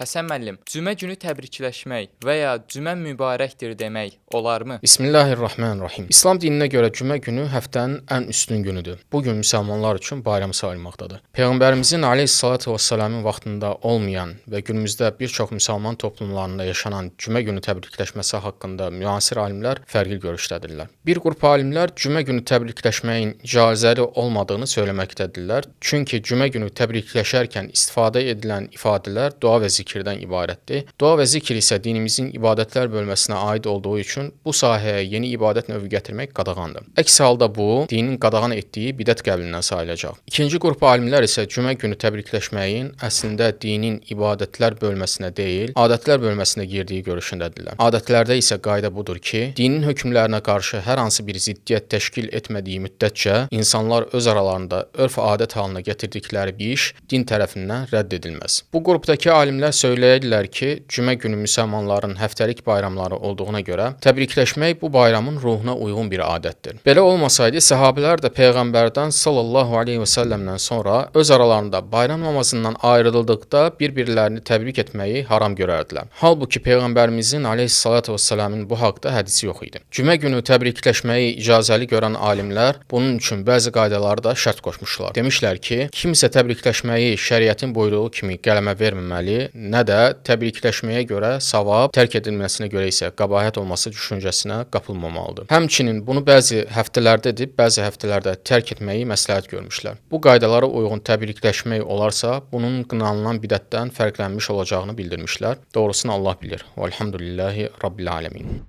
Həsən müəllim, cümə günü təbrikləşmək və ya cümə mübarəkdir demək olarmı? Bismillahirrahmanirrahim. İslam dininə görə cümə günü həftənin ən üstün günüdür. Bu gün müsəlmanlar üçün bayram sayılmaqdadır. Peyğəmbərimizin əleyhissalatu vesselamın vaxtında olmayan və günümüzdə bir çox müsəlman toplumlarında yaşanan cümə günü təbrikləşməsi haqqında müasir alimlər fərqli görüşdədirlər. Bir qrup alimlər cümə günü təbrikləşməyin icazəli olmadığını söyləməkdədirlər. Çünki cümə günü təbrikləşərkən istifadə edilən ifadələr dua və zikirdən ibarətdir. Dua və zikir isə dinimizin ibadətlər bölməsinə aid olduğu üçün bu sahəyə yeni ibadət növü gətirmək qadağandır. Əks halda bu, dinin qadağan etdiyi bidət qəblindən sayılacaq. İkinci qrup alimlər isə cümə günü təbrikləşməyin əslində dinin ibadətlər bölməsinə deyil, adətlər bölməsinə girdiyi görüşündədirlər. Adətlərdə isə qayda budur ki, dinin hökmlərinə qarşı hər hansı bir ziddiyyət təşkil etmədiyi müddətcə insanlar öz aralarında örf-adət halına gətirdikləri bir iş din tərəfindən rədd edilməz. Bu qrupdakı alimlər söyləyirlər ki, cümə günü müsəlmanların həftəlik bayramları olduğuna görə təbrikləşmək bu bayramın ruhuna uyğun bir adətdir. Belə olmasaydı, səhabələr də Peyğəmbərdən sallallahu aleyhi və səlləmdən sonra öz aralarında bayram namazından ayrıldıqda bir-birlərini təbrik etməyi haram görərdilər. Halbuki Peyğəmbərimizin aleyhissalatu vesselamın bu haqda hədisi yox idi. Cümə günü təbrikləşməyi icazəli görən alimlər bunun üçün bəzi qaydaları da şərt qoşmuşlar. Demişlər ki, kimsə təbrikləşməyi şəriətin buyruğu kimi qələmə verməməli, nə də təbrikləşməyə görə savab, tərk edilməsinə görə isə qəbahət olması düşüncəsinə qapılmamalıdır. Həmçinin bunu bəzi həftələrdə edib, bəzi həftələrdə tərk etməyi məsləhət görmüşlər. Bu qaydalara uyğun təbrikləşmək olarsa, bunun qınanılan bidətdən fərqlənmiş olacağını bildirmişlər. Doğrusunu Allah bilir. Vəlhamdülillahi Rabbil aləmin.